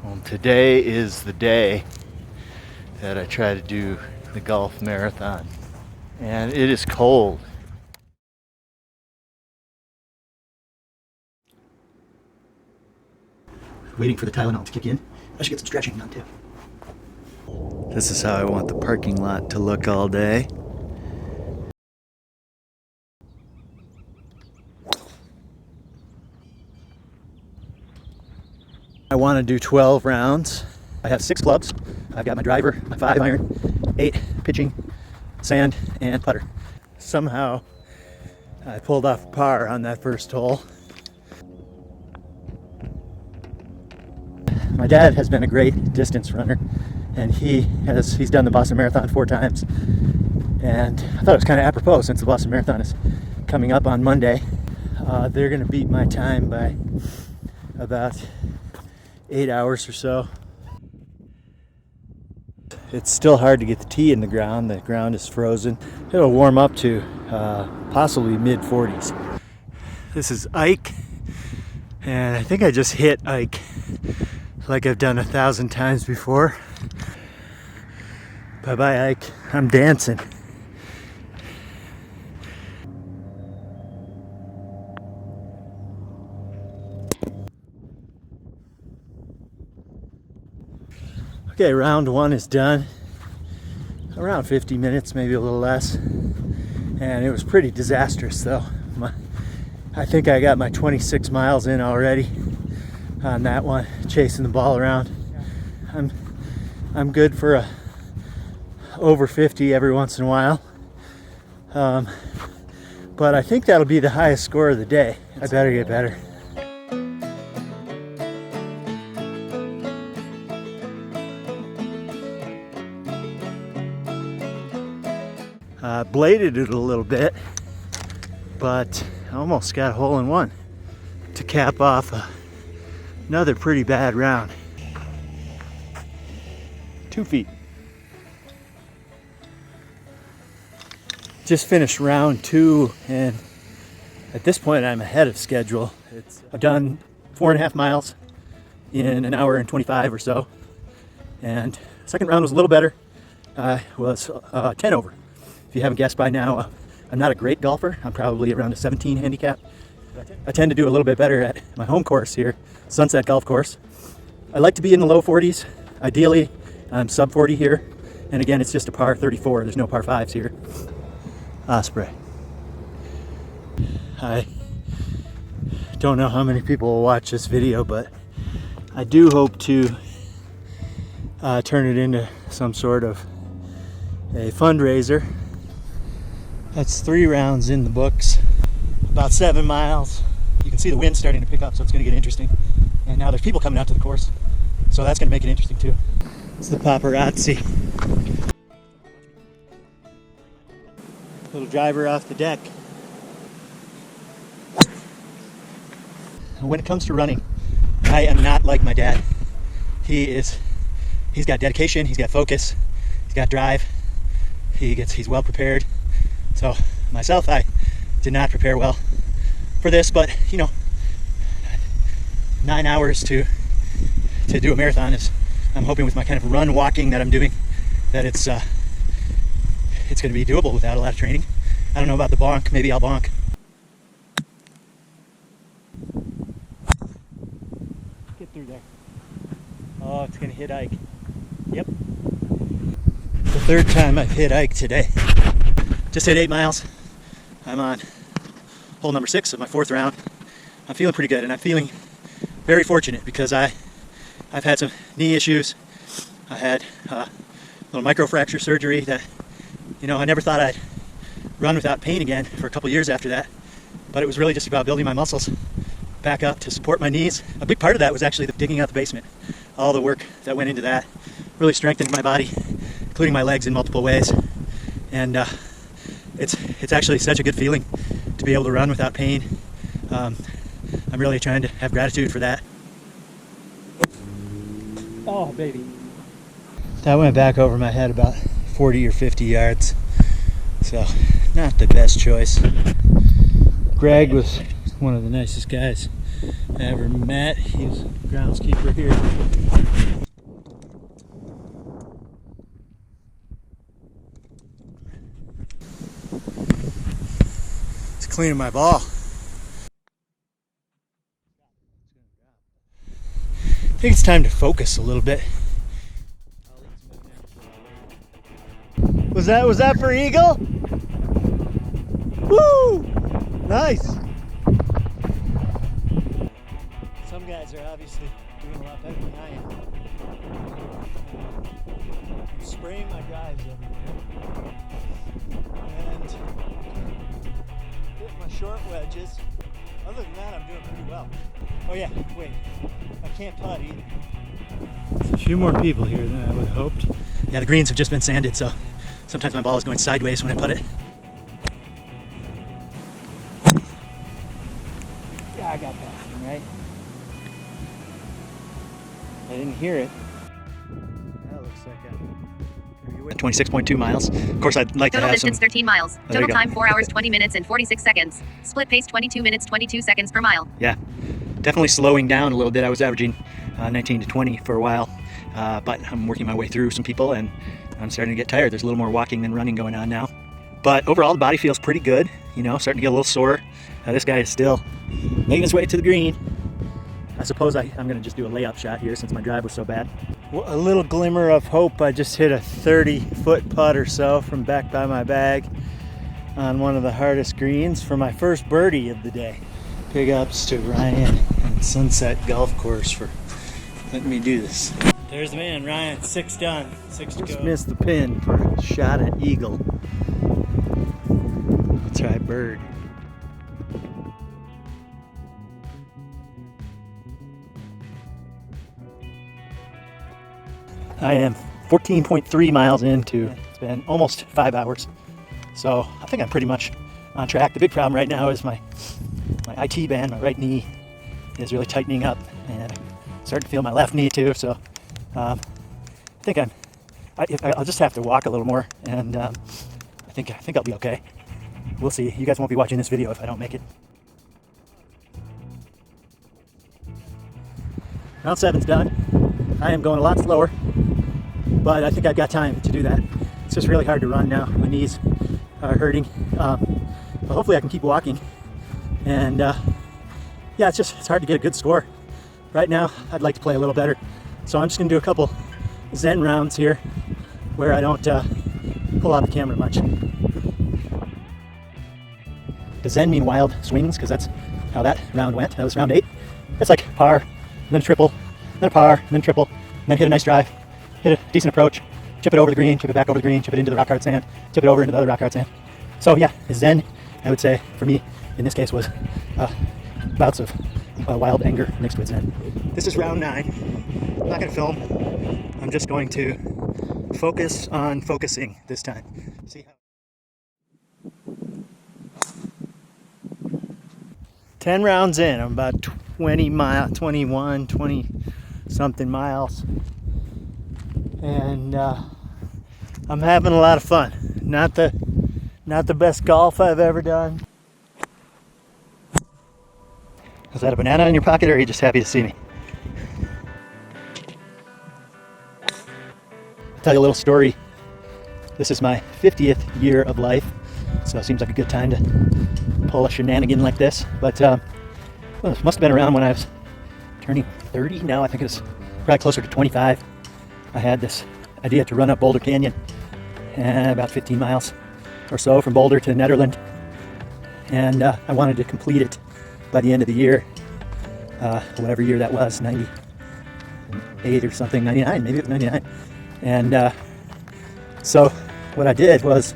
Well, today is the day that I try to do the golf marathon, and it is cold. Waiting for the Tylenol to kick in. I should get some stretching done too. This is how I want the parking lot to look all day. I want to do 12 rounds. I have 6 clubs. I've got my driver, my 5-iron, 8 pitching, sand, and putter. Somehow I pulled off par on that first hole. My dad has been a great distance runner, and he's done the Boston Marathon 4 times. And I thought it was kind of apropos since the Boston Marathon is coming up on Monday. They're going to beat my time by about 8 hours or so. It's still hard to get the tee in the ground. The ground is frozen. It'll warm up to possibly mid-40s. This is Ike, and I think I just hit Ike like I've done 1,000 times before. Bye-bye, Ike. I'm dancing. Okay, round 1 is done. Around 50 minutes, maybe a little less. And it was pretty disastrous though. I think I got my 26 miles in already on that one, chasing the ball around. I'm good for over 50 every once in a while. But I think that'll be the highest score of the day. I better get better. Bladed it a little bit, but I almost got a hole in one to cap off another pretty bad round. 2 feet. Just finished round 2, and at this point I'm ahead of schedule. I've done 4.5 miles in an hour and 25 or so, and second round was a little better. I was 10 over. If you haven't guessed by now, I'm not a great golfer. I'm probably around a 17 handicap. I tend to do a little bit better at my home course here, Sunset Golf Course. I like to be in the low 40s. Ideally, I'm sub 40 here. And again, it's just a par 34. There's no par 5s here. Osprey. I don't know how many people will watch this video, but I do hope to turn it into some sort of a fundraiser. That's 3 rounds in the books, about 7 miles. You can see the wind starting to pick up, so it's going to get interesting. And now there's people coming out to the course, so that's going to make it interesting too. It's the paparazzi. Little driver off the deck. When it comes to running, I am not like my dad. He's got dedication, he's got focus, he's got drive, he's well prepared. So myself, I did not prepare well for this, but 9 hours to do a marathon is, I'm hoping with my kind of run walking that I'm doing, that it's going to be doable without a lot of training. I don't know about the bonk, maybe I'll bonk. Get through there. Oh, it's going to hit Ike. Yep. The 3rd time I've hit Ike today. Just hit 8 miles. I'm on hole number 6 of my 4th round. I'm feeling pretty good, and I'm feeling very fortunate because I've had some knee issues. I had a little microfracture surgery that, I never thought I'd run without pain again for a couple years after that. But it was really just about building my muscles back up to support my knees. A big part of that was actually digging out the basement. All the work that went into that really strengthened my body, including my legs in multiple ways. And it's actually such a good feeling to be able to run without pain. I'm really trying to have gratitude for that. Oh, baby. That went back over my head about 40 or 50 yards. So, not the best choice. Greg was one of the nicest guys ever met. He's a groundskeeper here. It's cleaning my ball. I think it's time to focus a little bit. Was that for eagle? Woo! Nice. Some guys are obviously doing a lot better than I am. I'm spraying my drives everywhere. And hit my short wedges. Other than that, I'm doing pretty well. Oh yeah, wait. I can't putt either. There's a few more people here than I would have hoped. Yeah, the greens have just been sanded, so sometimes my ball is going sideways when I putt it. Yeah, I got that one, right? I didn't hear it. That looks like a 26.2 miles. Of course, I'd like Total to have distance 13 miles. Oh, there Total you go. time 4 hours 20 minutes and 46 seconds. Split pace 22 minutes 22 seconds per mile. Yeah, definitely slowing down a little bit. I was averaging 19 to 20 for a while, but I'm working my way through some people and I'm starting to get tired. There's a little more walking than running going on now. But overall, the body feels pretty good, you know, starting to get a little sore. This guy is still making his way to the green. I suppose I'm going to just do a layup shot here since my drive was so bad. Well, a little glimmer of hope. I just hit a 30-foot putt or so from back by my bag on one of the hardest greens for my first birdie of the day. Big ups to Ryan and Sunset Golf Course for letting me do this. There's the man, Ryan. 6 done. 6 to go. Just missed the pin for a shot at eagle. Let's try bird. I am 14.3 miles into, it's been almost 5 hours. So I think I'm pretty much on track. The big problem right now is my IT band, my right knee is really tightening up and I'm starting to feel my left knee too. So I think I'll just have to walk a little more and I think I'll be okay. We'll see. You guys won't be watching this video if I don't make it. Round 7's done. I am going a lot slower, but I think I've got time to do that. It's just really hard to run now. My knees are hurting. But hopefully I can keep walking. And yeah, it's hard to get a good score. Right now, I'd like to play a little better. So I'm just gonna do a couple Zen rounds here where I don't pull out the camera much. Does Zen mean wild swings? Because that's how that round went. That was round 8. It's like par, then a triple, then a par, then triple, and then hit a nice drive, hit a decent approach, chip it over the green, chip it back over the green, chip it into the rock hard sand, chip it over into the other rock hard sand. So yeah, Zen, I would say, for me, in this case, was bouts of wild anger mixed with Zen. This is round 9. I'm not going to film. I'm just going to focus on focusing this time. See how 10 rounds in. I'm about 21, 20 something miles. And I'm having a lot of fun. Not the best golf I've ever done. Is that a banana in your pocket, or are you just happy to see me? I'll tell you a little story. This is my 50th year of life, so it seems like a good time to pull a shenanigan like this. But well, it must have been around when I was turning 30. Now I think it's probably closer to 25. I had this idea to run up Boulder Canyon, about 15 miles or so from Boulder to Netherland, and I wanted to complete it by the end of the year, whatever year that was, 98 or something, 99, maybe it was 99. And so what I did was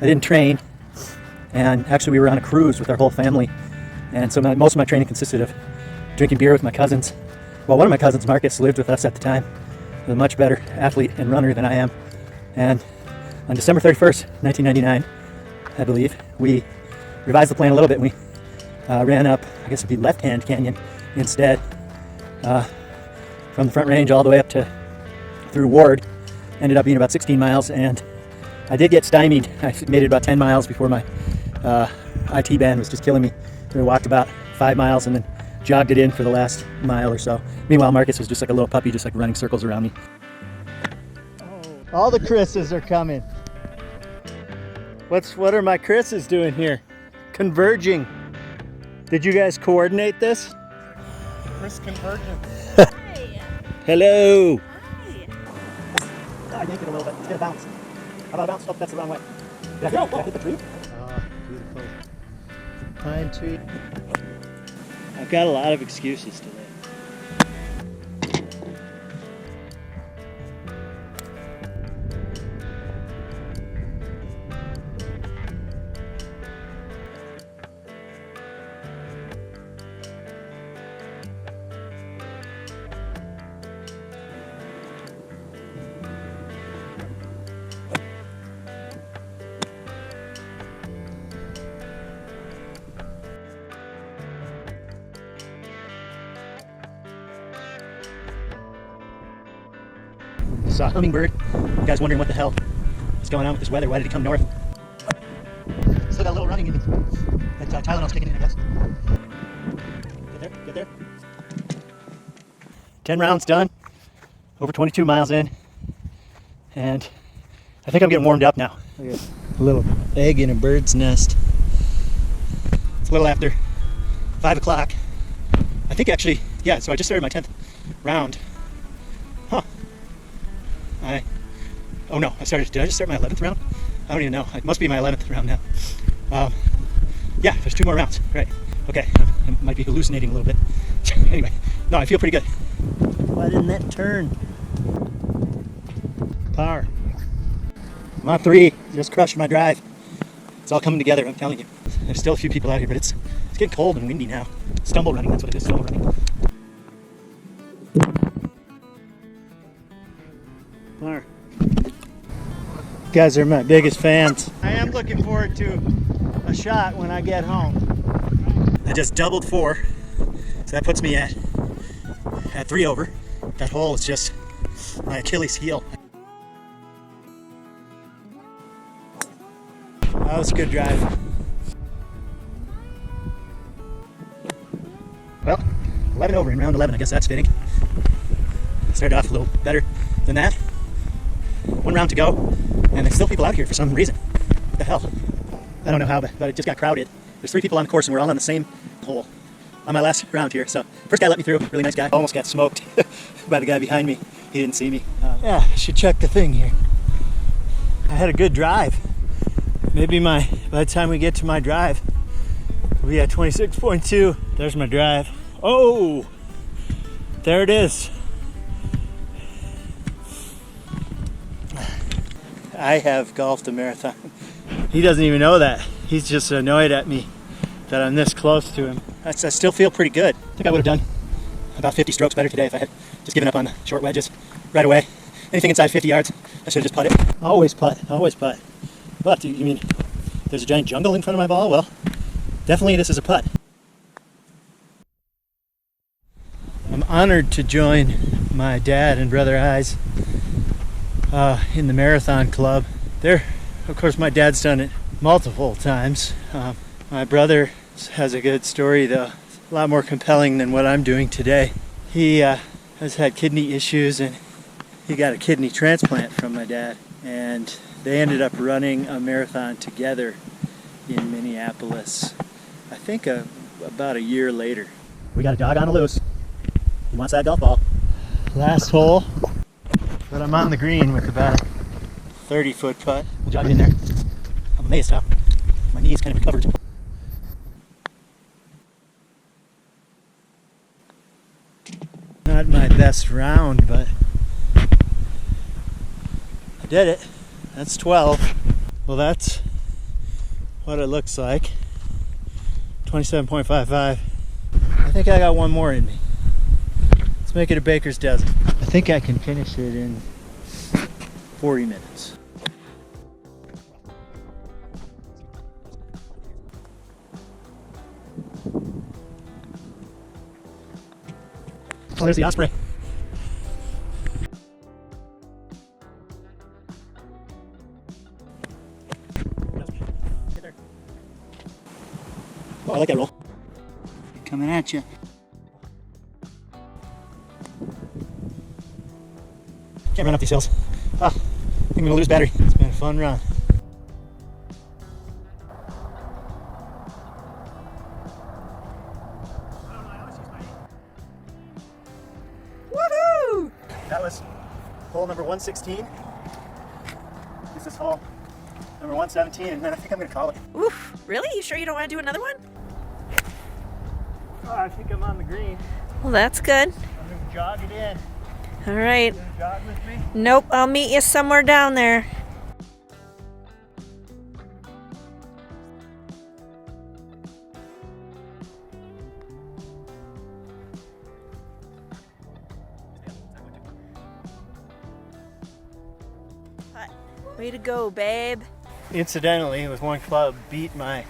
I didn't train, and actually we were on a cruise with our whole family, and so most of my training consisted of drinking beer with my cousins. Well, one of my cousins, Marcus, lived with us at the time. He was a much better athlete and runner than I am, and on December 31st, 1999, I believe, we revised the plan a little bit. We ran up, I guess it'd be Left Hand Canyon instead, from the Front Range all the way up to through Ward. Ended up being about 16 miles, and I did get stymied. I made it about 10 miles before my IT band was just killing me. We walked about 5 miles and then jogged it in for the last mile or so. Meanwhile, Marcus was just like a little puppy, just like running circles around me. All the Chris's are coming. What are my Chris's doing here? Converging. Did you guys coordinate this? Chris Convergence. Hello. Hi. I yanked it a little bit. It's gonna bounce. How about a bounce? Oh, that's the wrong way. Did I hit the tree? Oh, beautiful. Pine tree. I've got a lot of excuses today. Saw a hummingbird. You guys wondering what the hell is going on with this weather? Why did it come north? Still got a little running in me. That Tylenol's kicking in, I guess. Get there. 10 rounds done. Over 22 miles in. And I think I'm getting warmed up now. Look at a little egg in a bird's nest. It's a little after 5 o'clock. I think actually, yeah, so I just started my 10th round. Huh. Oh no, did I just start my 11th round? I don't even know. It must be my 11th round now. Yeah, there's 2 more rounds. Right. Okay, I might be hallucinating a little bit. Anyway, no, I feel pretty good. Why didn't that turn? Power. I'm on 3, just crushed my drive. It's all coming together, I'm telling you. There's still a few people out here, but it's getting cold and windy now. Stumble running, that's what it is, stumble running. Power. You guys are my biggest fans. I am looking forward to a shot when I get home. I just doubled 4, so that puts me at 3 over. That hole is just my Achilles heel. That was a good drive. Well, 11 over in round 11, I guess that's fitting. Started off a little better than that. 1 round to go, and there's still people out here for some reason. What the hell? I don't know how, but it just got crowded. There's 3 people on the course, and we're all on the same hole. On my last round here, so first guy let me through, really nice guy. Almost got smoked by the guy behind me. He didn't see me. Yeah, I should check the thing here. I had a good drive. Maybe by the time we get to my drive, we'll be at 26.2. There's my drive. Oh, there it is. I have golfed a marathon. He doesn't even know that. He's just annoyed at me that I'm this close to him. I still feel pretty good. I think I would have done about 50 strokes better today if I had just given up on the short wedges right away. Anything inside 50 yards, I should have just putted it. Always putt, always putt. But you mean there's a giant jungle in front of my ball? Well, definitely this is a putt. I'm honored to join my dad and brother Eyes in the marathon club. Of course, my dad's done it multiple times. My brother has a good story, though, a lot more compelling than what I'm doing today. He has had kidney issues, and he got a kidney transplant from my dad, and they ended up running a marathon together in Minneapolis, I think about a year later. We got a dog on a loose. He wants that golf ball. Last hole, but I'm on the green with about a 30-foot putt. We'll jog it in there. I'm amazed how my knee's kind of recovered. Not my best round, but I did it. That's 12. Well, that's what it looks like. 27.55. I think I got 1 more in me. Let's make it a baker's dozen. I think I can finish it in 40 minutes. Oh, there's the osprey. Oh, I like that roll. Coming at you. Can't run up these hills. Ah, I think I'm gonna lose battery. It's been a fun run. Woohoo! That was hole number 116. This is hole number 117, and then I think I'm gonna call it. Oof, really? You sure you don't want to do another one? Oh, I think I'm on the green. Well, that's good. I'm gonna jog it in. All right. You gonna jog with me? Nope, I'll meet you somewhere down there. Way to go, babe. Incidentally, with one club, beat my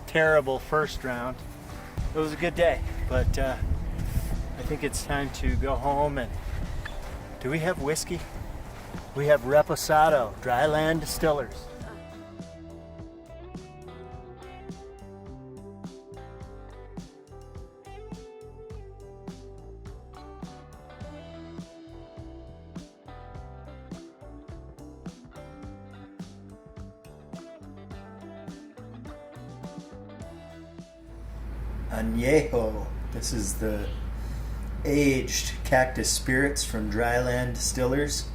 terrible first round. It was a good day, but I think it's time to go home. And do we have whiskey? We have Reposado, Dryland Distillers. Añejo. This is the aged cactus spirits from Dryland Distillers.